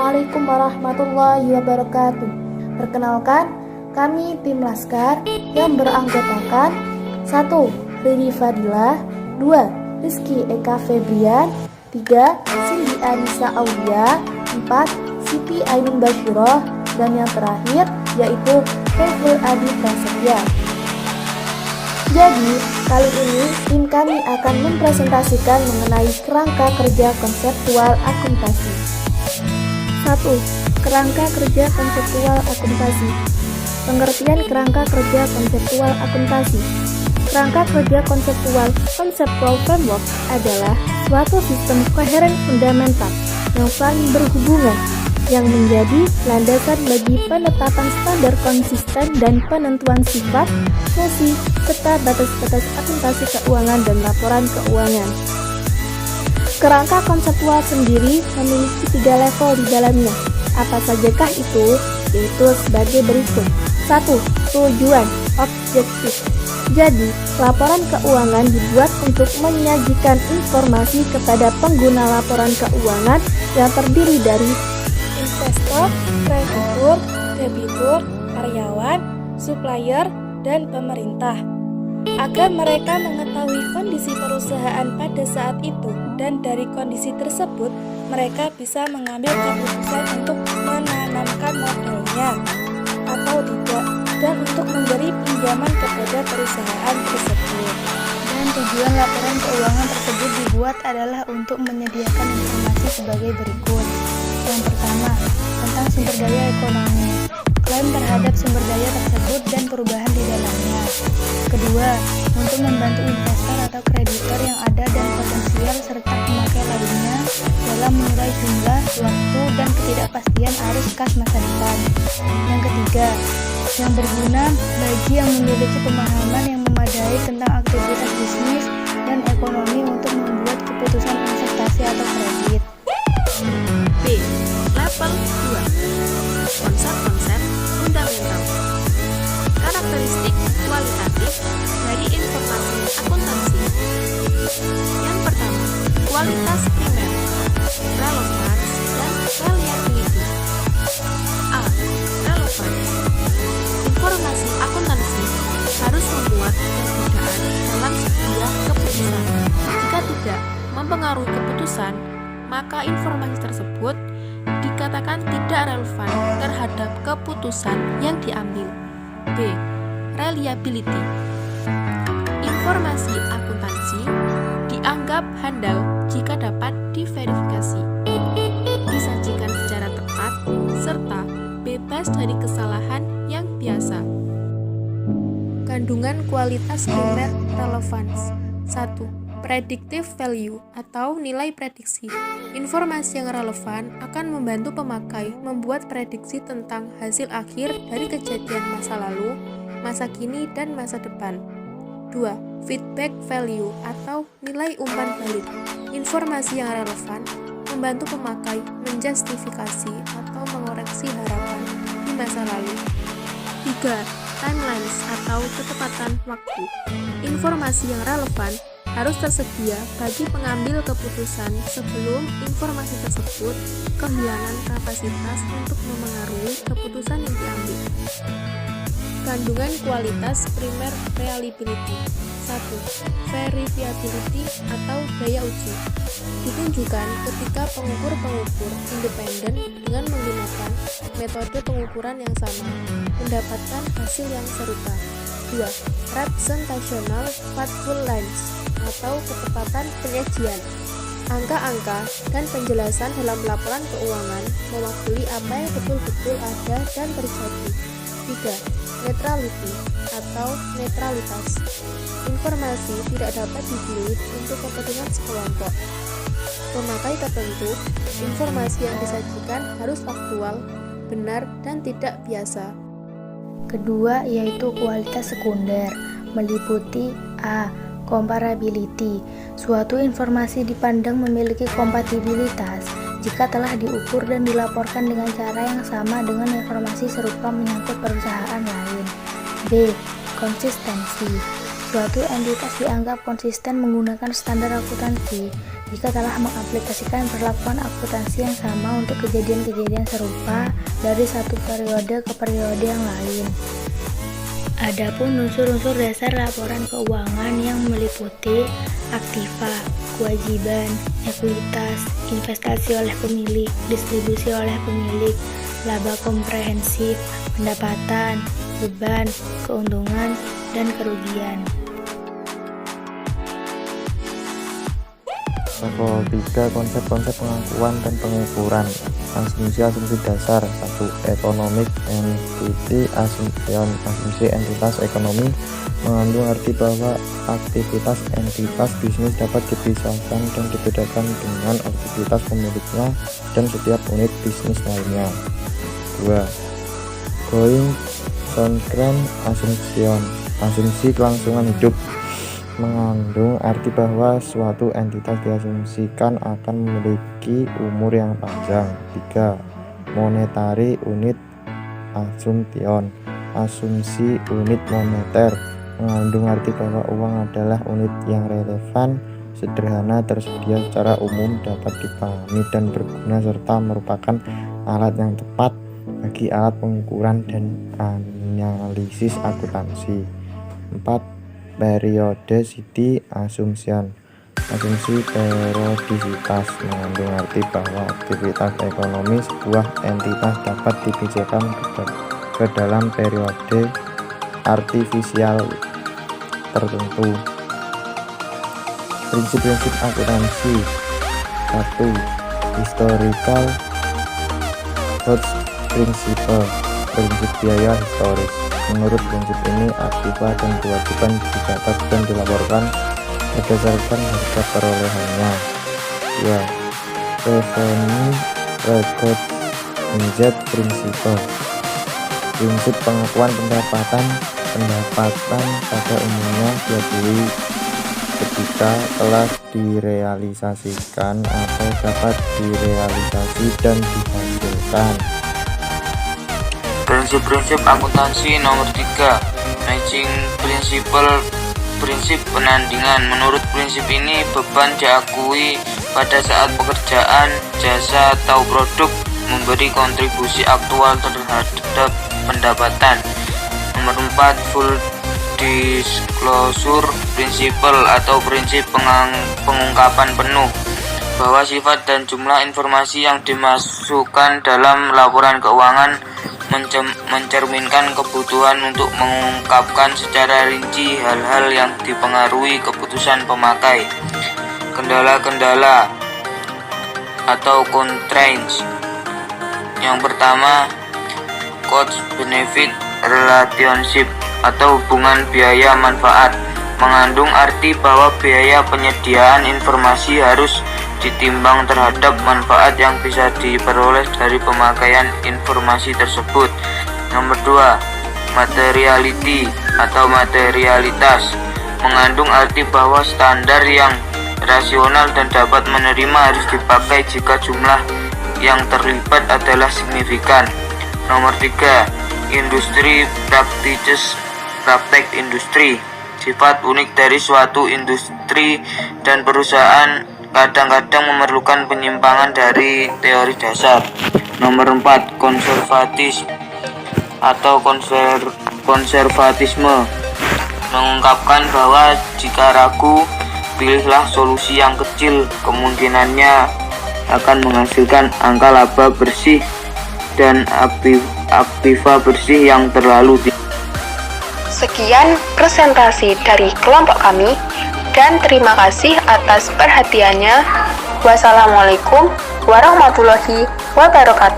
Assalamualaikum warahmatullahi wabarakatuh. Perkenalkan, kami tim Laskar yang beranggotakan 1. Riri Fadilah, 2. Rizky Eka Febrian, 3. Cindy Anissa Aulia, 4. Siti Ainun Bashiroh, dan yang terakhir yaitu Fevul Adi Prasetya. Jadi, kali ini tim kami akan mempresentasikan mengenai kerangka kerja konseptual akuntansi. 1. Kerangka kerja konseptual akuntansi. Pengertian kerangka kerja konseptual akuntansi. Kerangka kerja konseptual conceptual framework adalah suatu sistem koheren fundamental yang saling berhubungan yang menjadi landasan bagi penetapan standar konsisten dan penentuan sifat, fungsi, serta batas-batas akuntansi keuangan dan laporan keuangan. Kerangka konseptual sendiri memiliki 3 level di dalamnya. Apa sajakah itu? Yaitu sebagai berikut. 1. Tujuan, objektif. Jadi, laporan keuangan dibuat untuk menyajikan informasi kepada pengguna laporan keuangan yang terdiri dari investor, kreditur, debitur, karyawan, supplier, dan pemerintah, agar mereka mengetahui kondisi perusahaan pada saat itu, dan dari kondisi tersebut mereka bisa mengambil keputusan untuk menanamkan modalnya atau tidak, dan untuk memberi pinjaman kepada perusahaan tersebut. Dan tujuan laporan keuangan tersebut dibuat adalah untuk menyediakan informasi sebagai berikut. Yang pertama, tentang sumber daya ekonomi, klaim terhadap sumber daya tersebut dan perubahan di dalamnya. Kedua, untuk membantu investor atau kreditor yang ada dan potensial serta pemakai lainnya dalam menilai jumlah, waktu, dan ketidakpastian arus kas masa depan. Yang ketiga, yang berguna bagi yang memiliki pemahaman yang memadai tentang aktivitas bisnis dan ekonomi untuk membuat keputusan investasi atau kredit. B. Level 2. Konsep-konsep fundamental. Karakteristik kualitatif dari informasi akuntansi. Yang pertama, kualitas primer, relevance, dan reliability. A. Relevance. Informasi akuntansi harus membuat perbedaan dalam sebuah keputusan. Jika tidak mempengaruhi keputusan, maka informasi tersebut dikatakan tidak relevan terhadap keputusan yang diambil. B. Reliability. Informasi akuntansi dianggap handal jika dapat diverifikasi, disajikan secara tepat, serta bebas dari kesalahan yang biasa. Kandungan kualitas primer relevance. 1. Predictive value atau nilai prediksi. Informasi yang relevan akan membantu pemakai membuat prediksi tentang hasil akhir dari kejadian masa lalu, masa kini, dan masa depan. 2. Feedback value atau nilai umpan balik. Informasi yang relevan membantu pemakai menjustifikasi atau mengoreksi harapan di masa lalu. 3. Timelines atau ketepatan waktu. Informasi yang relevan harus tersedia bagi pengambil keputusan sebelum informasi tersebut kehilangan kapasitas untuk memengaruhi keputusan yang diambil. Kandungan kualitas primer reliability. 1. Verifiability atau daya uji ditunjukkan ketika pengukur-pengukur independen dengan menggunakan metode pengukuran yang sama mendapatkan hasil yang serupa. 2. Representational factual lines atau ketepatan penyajian. Angka-angka dan penjelasan dalam laporan keuangan mewakili apa yang betul-betul ada dan terjadi. 3. Neutrality atau netralitas. Informasi tidak dapat dipilih untuk kepentingan sekelompok. Pemakai tertentu, informasi yang disajikan harus faktual, benar, dan tidak biasa. Kedua yaitu kualitas sekunder, meliputi A. Comparability. Suatu informasi dipandang memiliki kompatibilitas jika telah diukur dan dilaporkan dengan cara yang sama dengan informasi serupa menyangkut perusahaan lain. B. Konsistensi. Suatu entitas dianggap konsisten menggunakan standar akuntansi jika telah mengaplikasikan perlakuan akuntansi yang sama untuk kejadian-kejadian serupa dari satu periode ke periode yang lain. Adapun unsur-unsur dasar laporan keuangan yang meliputi aktiva, kewajiban, ekuitas, investasi oleh pemilik, distribusi oleh pemilik, laba komprehensif, pendapatan, beban, keuntungan, dan kerugian. Level 3 konsep-konsep pengakuan dan pengukuran. Asumsi dasar 1. Economic entity assumption. Asumsi entitas ekonomi mengandung arti bahwa aktivitas entitas bisnis dapat dipisahkan dan dibedakan dengan aktivitas pemiliknya dan setiap unit bisnis lainnya. 2. Going concurrent assumption. Asumsi kelangsungan hidup mengandung arti bahwa suatu entitas diasumsikan akan memiliki umur yang panjang. 3. Monetary unit assumption. Asumsi unit moneter mengandung arti bahwa uang adalah unit yang relevan, sederhana, tersedia secara umum, dapat dipahami dan berguna, serta merupakan alat yang tepat bagi alat pengukuran dan analisis akuntansi. 4. Periodicity assumption. Asumsi periodisitas mengandung arti bahwa aktivitas ekonomi sebuah entitas dapat dipijakkan ke dalam periode artifisial tertentu. Prinsip-prinsip akuntansi. 1. Historical cost principle. Prinsip biaya historis. Menurut prinsip ini, aktiva dan kewajiban dicatat dan dilaporkan berdasarkan harga perolehannya. 2. Revenue record inject principle. Prinsip pengakuan pendapatan pada umumnya diakui ketika telah direalisasikan atau dapat direalisasi dan dihasilkan. Prinsip-prinsip akuntansi nomor 3. Matching principle. Prinsip penandingan. Menurut prinsip ini, beban diakui pada saat pekerjaan, jasa, atau produk memberi kontribusi aktual terhadap pendapatan. Nomor 4. Full disclosure principle atau prinsip pengungkapan penuh, bahwa sifat dan jumlah informasi yang dimasukkan dalam laporan keuangan mencerminkan kebutuhan untuk mengungkapkan secara rinci hal-hal yang dipengaruhi keputusan pemakai. Kendala-kendala atau constraints. Yang pertama, cost benefit relationship atau hubungan biaya manfaat, mengandung arti bahwa biaya penyediaan informasi harus ditimbang terhadap manfaat yang bisa diperoleh dari pemakaian informasi tersebut. Nomor 2, materiality atau materialitas, mengandung arti bahwa standar yang rasional dan dapat menerima harus dipakai jika jumlah yang terlibat adalah signifikan. Nomor 3, industry practices, praktek industri, sifat unik dari suatu industri dan perusahaan kadang-kadang memerlukan penyimpangan dari teori dasar. Nomor 4, konservatis atau konservatisme, mengungkapkan bahwa jika ragu, pilihlah solusi yang kecil, kemungkinannya akan menghasilkan angka laba bersih dan aktiva bersih yang terlalu tinggi. Sekian presentasi dari kelompok kami, dan terima kasih atas perhatiannya. Wassalamualaikum warahmatullahi wabarakatuh.